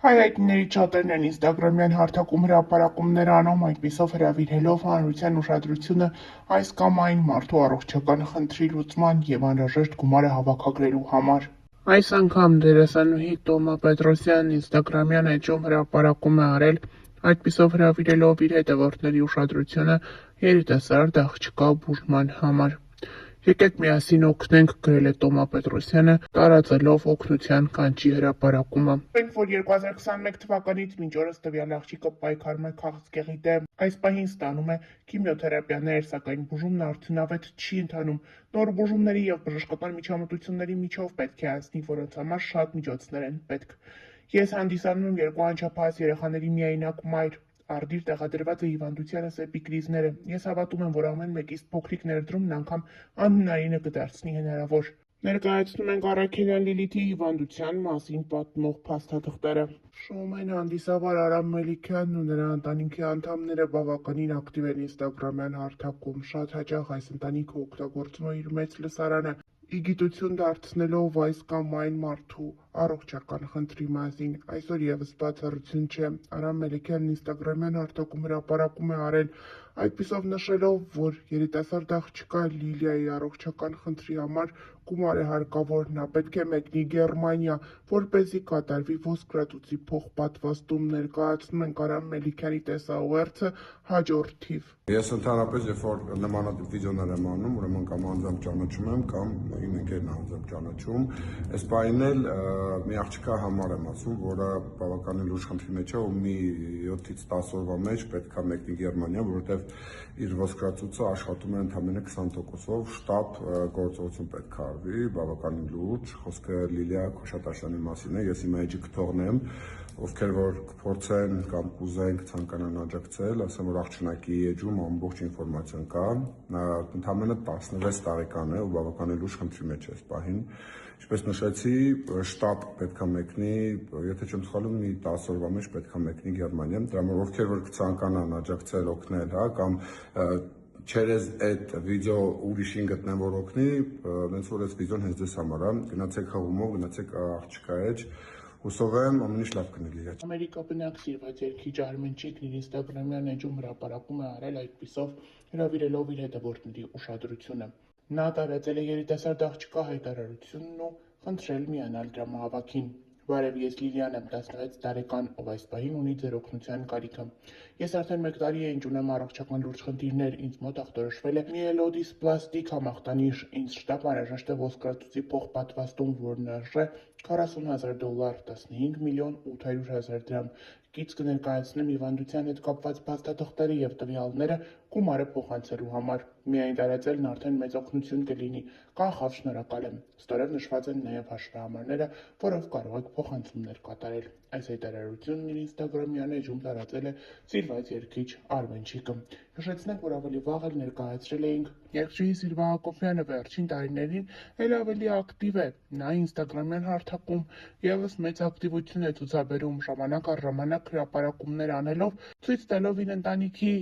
Հայրենիների շատերն են ինստագրամյան հարթակում հրապարակումներ անում, այդպիսով հրավիրելով հանրության ուշադրությունը այս կամ այն մարդու առողջական խնդրի լուծման և անհրաժեշտ գումարը հավաքագրելու համար։ Այս անգամ դերասանուհի Տոմա Պետրոսյանն ինստագրամյան էջում հրապարակում է արել, այդպիսով հրավիրելով իր հետևորդների ուշադրությունը երիտասարդ աղջկա բուժման համար։ Եկեք միասին օգնենք, գրել է Տոմա Պետրոսյանը, տարածելով օգնության կանչի հրապարակումը։ Որ 2021 թվականից մինչ օրս տվյալ աղջիկը պայքարում է քաղցկեղի դեմ, այս պահին ստանում է քիմիոթերապիաներ, սակայն բուժումն արդյունավետ չի ընթանում։ Նոր բուժումների և բժշկական միջամտությունների միջով պետք է անցնի, որոնց համար շատ միջոցներ են պետք։ Ես հանդիսանում եմ 2 անչափահաս երեխաների միայնակ մայր։ Արդիր տեղադրված է հիվանդությանս էպիկրիզները։ Ես հավատում եմ, որ ամեն մեկից փոքրիկ ներդրումն անգամ անհնարինը կդարձնի հնարավոր։ Ներկայացնում ենք Առաքելյան Լիլիթի հիվանդության մասին պատմող փաստաթղթերը։ Շոումեն հանդիսավար Արամ Մելիքյանն ու նրա ընտանիքի անդամները բավականին ակտիվ են ինստագրամյան հարթակում։ Շատ հաճախ այս ընտանիքը օգտագործում է իր մեծ լսարանը, ի գիտություն դարձնելով այս կամ այն մարդու առողջական խնդրի մասին։ Այսօր ևս բացառություն չէ։ Արամ Մելիքյանն ինստագրամյան հարթակում հրապարակում է արել, այդպիսով նշելով, որ երիտասարդ աղջկա Լիլիայի առողջական խնդրի համար գումար է հարկավոր, նա պետք է մեկնի Գերմանիա, որպեսզի կատարվի ոսկրածուծի փոխպատվաստում։ Ներկայացնում ենք Արամ Մելիքյանի տեսաուղերձը հաջորդ թիվ։ Ես ընդհանրապես, երբ որ նմանատիպ վիդեոներ եմ անում, ուրեմն կամ անձամբ ճանաչում եմ, կամ իմ ընկերն անձամբ ճանաչում։ Այս պահին էլ մի աղջկա համար եմ ասում, որը բավականին լուրջ խնդրի մեջ է ու մի 7-ից 10 օրվա մեջ պետք է մեկնի Գերմանիա, որովհետև իր ոսկրածուծը աշխատում է ընդամենը 20%-ով, շտապ գործողություն պետք է արվի, բավականին լուրջ, խոսքը Լիլիա Քոշատաշյանի մասին է, ես իմ էջը կթողնեմ, ովքեր որ կփորձեն կամ կուզեն ցանկանան աջակցել, ասեմ, որ աղջնակի էջում ամբողջ ինֆորմացիան կա, ընդամենը 16 տարեկան է ու բավականին լուրջ խնդրի մեջ է այս պահին։ Ինչպես նշեցի, շտապ պետք է մեկնի, եթե չեմ սխալվում, մի 10 օրվա մեջ պետք է մեկնի Գերմանիա, դրա համար ովքեր որ կցանկանան աջակցել, օգնել, հա, կամ չերեզ այդ վիդեո ուրիշին գտնեն, որ օգնի, հենց որ այս վիդեոն հենց դες համար է, գնացեք հղումով, գնացեք աղջկա էջ, հուսով եմ ամեն ինչ լավ կնգի։ Ամերիկա բնակ սիրված երգիչ Արմենչիկն իր ինստագրամյան էջում հրապարակում է արել, այդպիսով հրավիրելով իր հետևորդների ուշադրությունը։ Նա տարածել է երիտասարդ աղջկա հայտարարությունն ու խնդրել միանալ դրամահավաքին։ Բարև, ես Լիլիան եմ, 16 տարեկան, ով այս պահին ունի ձեր օգնության կարիքը։ Ես արդեն 1 տարի է ինչ ունեմ առողջական լուրջ խնդիրներ, ինձ մոտ ախտորոշվել է միելոդիսպլաստիկ համախտանիշ, ինձ շտապ անհրաժեշտ է ոսկրածուծի փոխպատվաստում, որն արժե $40,000, 15 միլիոն 800 հազար դրամ։ Կից կներկայացնեմ հիվանդության հետ կապված փաստաթղթերը և տվյալները գումարը փոխանցելու համար։ Միայն տարածելն արդեն մեծ օգնություն կլինի։ Կանխավ շնորհակալ եմ։ Ստորև նշված են նաև հաշվահամարները, որով կարող եք փոխանցումներ կատարել։ Այս հայտարարությունն իր ինստագրամյան էջում տարածել է սիրված երգիչ Արմենչիկը։ Նշեցնենք, որ ավելի վաղ էլ ներկայացրել էինք երգչուհի Սիլվա Հակոբյանը վերջին տարիներին էլ ավելի ակտիվ է։ Նա ինստագրամյան հարթակում ևս մեծ ակտիվություն է ցուցաբերում, ժամանակ առ ժամանակ հրապարակումներ անելով, ցույց տալով իր ընտանիքի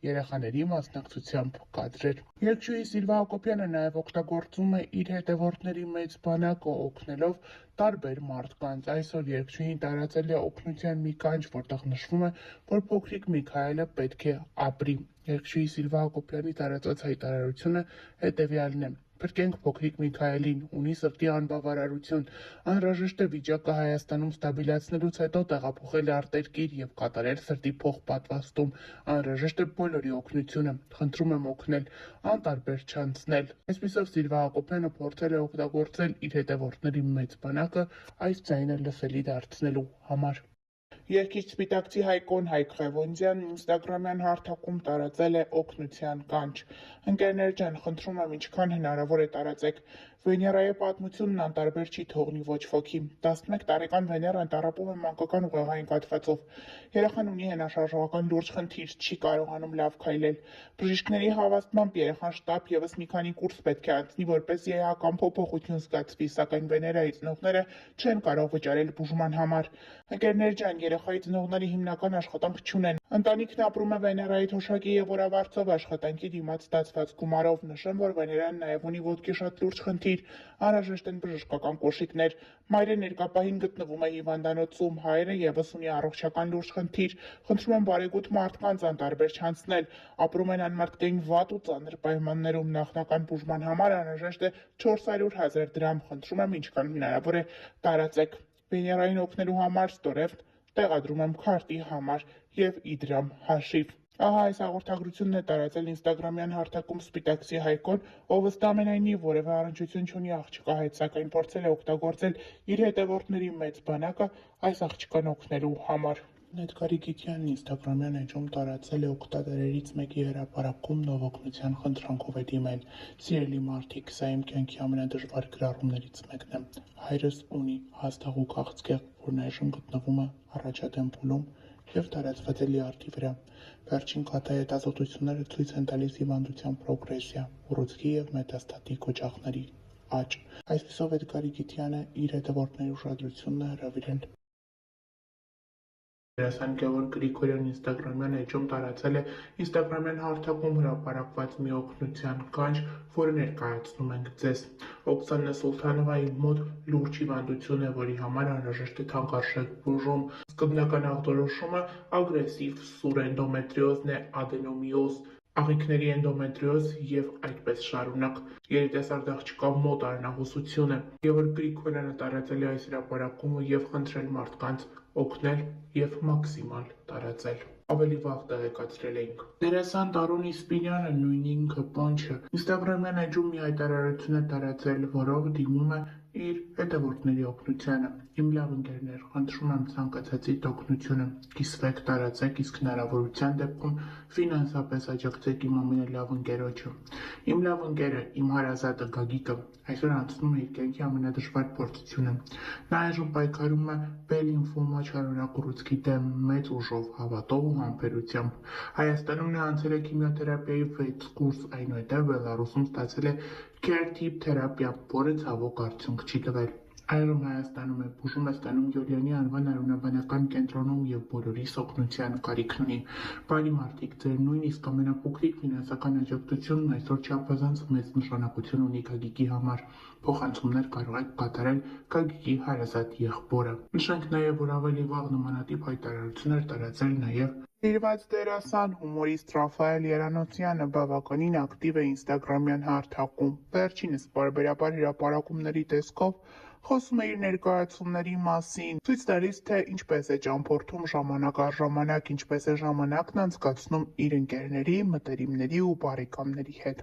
երեխաների մասնակցությամբ կադրեր։ Երգչուհի Սիլվա Հակոբյանը նաև օգտագործում է իր հետևորդների մեծ բանակը օգնելով տարբեր մարդկանց։ Այսօր երգչուհին տարածել է օգնության մի կանչ, որտեղ նշվում է, որ փոքրիկ Միքայելը պետք է ապրի։ Երգչուհի Սիլվա Հակոբյանի տարածած հայտարարությունը հետևյալն է. Փրկենք փոքրիկ Միքայելին, ունի սրտի անբավարարություն, անհրաժեշտ է վիճակը Հայաստանում ստաբիլացնելուց հետո տեղափոխել արտերկիր և կատարել սրտի փոխպատվաստում, անհրաժեշտ է բոլորի օգնությունը, խնդրում եմ օգնել, անտարբեր չանցնել։ Այսպիսով Սիլվա Հակոբյանը փորձել է օգտագործել իր հետևորդների մեծ բանակը այս ձայնը լսելի դարձնելու համար։ Երգիչ սպիտակցի Հայկոն Հայկ Ղևոնդյանն ինստագրամյան հարթակում տարածել է օգնության կանչ։ Ընկերներ ջան, խնդրում եմ, ինչքան հնարավոր է տարածեք։ Վեներայի պատմությունն անտարբեր չի թողնի ոչ ոքի։ 11 տարեկան Վեներան տառապում է մանկական ուղեղային կաթվածով։ Երեխան ունի հենաշարժողական լուրջ խնդիր, չի կարողանում լավ քայլել։ Բժիշկների հավաստմամբ երեխան շտապ ևս մի քանի կուրս պետք է անցնի, որպեսզի էական փոփոխություն զգացվի, սակայն Վեներայի ծնողները չեն կարող վճարել բուժման համար։ Ընկերներ ջան, երեխայի ծնողները հիմնական աշխատանք չունեն, Ընտանիքն ապրում է Վեներայի թոշակի եւ օրավարձով աշխատանքի դիմաց ստացված գումարով։ Նշեմ, որ Վեներան նաեւ ունի ոտքի շատ լուրջ խնդիր, անհրաժեշտ են բժշկական կոշիկներ։ Մայրը ներկապահին գտնվում է հիվանդանոցում, հայրը եւս ունի առողջական լուրջ խնդիր։ Խնդրում եմ բարեգութ մարդկանց անտարբեր չանցնել, ապրում են անմարդկային վատ ու ծանր պայմաններում, նախնական բուժման համար անհրաժեշտ է 400,000 դրամ, խնդրում եմ ինչքան հնարավոր է տարածեք։ Վեներային օգնելու համար ստորև տեղադրում եմ քարտի համար եւ իդրամ հաշիվ։ Ահա այս հաղորդագրությունն է տարածել ինստագրամյան հարթակում Սպիտակսի Հայկոն, ով ըստ ամենայնի որևէ առնչություն չունի աղջկա հետ, սակայն փորձել է օգտագործել իր հետևորդների մեծ բանակը այս աղջկան օգնելու համար։ Նետկարի Գիտյանն ինստագրամյան էջում տարածել է օգտատերերից մեկի հրապարակում նվօգնության խնդրանքով է դիմել. «Սիրելի մարդիկ, սա իմ կյանքի ամենադժվար գրառումներից մեկն է։ Հայրս ունի հաստաղուկ աղցկեղ, որն այժմ գտնվում է առաջադեմ փուլում եւ տարածված է լյարդի վրա։ Վերջին կաթահետազոտությունները ցույց են տալիս հիվանդության պրոգրեսիա, ուռուցքի եւ մետաստատիկ օջախների աճ»։ Այսպիսով Էդգարի Գիտյանը իր հետևորդների ուշադրությունն է հրավիրել։ Դերասան Գևորգ Գրիգորյանն ինստագրամյան էջում տարածել է ինստագրամյան հարթակում հրապարակված մի օգնության կանչ, որը ներկայացնում ենք ձեզ։ Օքսանա Սուլթանովայի մոտ լուրջ հիվանդություն է, որի համար անհրաժեշտ է թանկարժեք բուժում։ Սկզբնական ախտորոշումը ագրեսիվ սուր էնդոմետրիոզն է, ադենոմիոզ, աղիքների էնդոմետրիոզ եւ այդպես շարունակ։ Երիտասարդ աղջկա մոտ արնահոսություն է։ Գևորգ Գրիգորյանը տարածել է այս հրապարակումը եւ խնդրել մարդկանց օգնել եւ մաքսիմալ տարածել։ Ավելի վաղ տեղեկացրել էինք։ Դերասան Տարոն Իսպինյանը, նույն ինքը Պոնչը, ինստագրամյան էջում մի հայտարարություն է տարածել, որով դիմում է իր հետևորդների օգնությանը։ Իմ լավ ընկերներ, խնդրում եմ ցանկացածիդ օգնությունը կիսվեք, տարածեք, իսկ հնարավորության դեպքում ֆինանսապես աջակցեք իմ ամենալավ ընկերոջը։ Իմ լավ ընկերը, իմ հարազատը Գագիկը այսօր անցնում է իր կյանքի ամենադժվար փորձությունը։ Նա այժմ պայքարում է բել-լիմֆոմա չարորակ ուռուցքի դեմ մեծ ուժով, հավատով ու համբերությամբ։ Հայաստանում նա անցել է քիմիոթերապիայի 6 կուրս, այնուհետև Բելարուսում ստացել է Care-Tip թերապիա, որը ցավոք արդյունք չի տվել։ Այժմ Հայաստանում է, բուժում է ստանում Յոլյանի անվան արյունաբանական կենտրոնում եւ բոլորիս օգնության կարիքն ունի։ Բարի մարդիկ, ձեր նույնիսկ ամենափոքրիկ ֆինանսական աջակցությունն այսօր չափազանց մեծ նշանակություն ունի Գագիկի համար։ Փոխանցումներ կարող եք կատարել Գագիկի հարազատ եղբորը։ Նշենք նաեւ, որ ավելի վաղ նմանատիպ հայտարարություն էր տարածել նաեւ Իրված դերասան հումորիստ Ռաֆայել Երանոցյանը, բավականին ակտիվ է ինստագրամյան հարթակում։ Վերջինս պարբերաբար հրապարակումների տեսքով խոսում է իր ներկայացումների մասին, ցույց տալիս, թե ինչպես է ճամփորդում ժամանակ առ ժամանակ, ինչպես է ժամանակն անցկացնում իր ընկերների, մտերիմների ու բարեկամների հետ։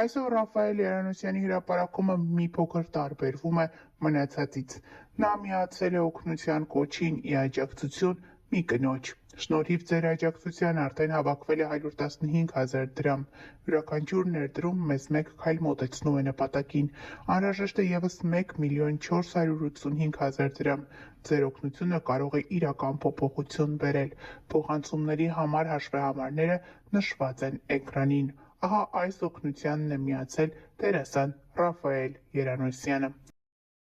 Այսօր Ռաֆայել Երանոցյանի հրապարակումը մի փոքր տարբերվում է մնացածից։ Նա միացել է օգնության կոչին ի աջակցություն մի կնոջ։ Շնորհիվ ձեր աջակցության արդեն հավաքվել է 115,000 դրամ։ Յուրաքանչյուր ներդրում մեզ մեկ քայլ մոտեցնում է նպատակին։ Անհրաժեշտ է ևս 1,485,000 դրամ։ Ձեր օգնությունը կարող է իրական փոփոխություն բերել։ Փոխանցումների համար հաշվեհամարները նշված են էկրանին։ Ահա այս օգնությանն է միացել դերասան Ռաֆայել Երանոսյանը։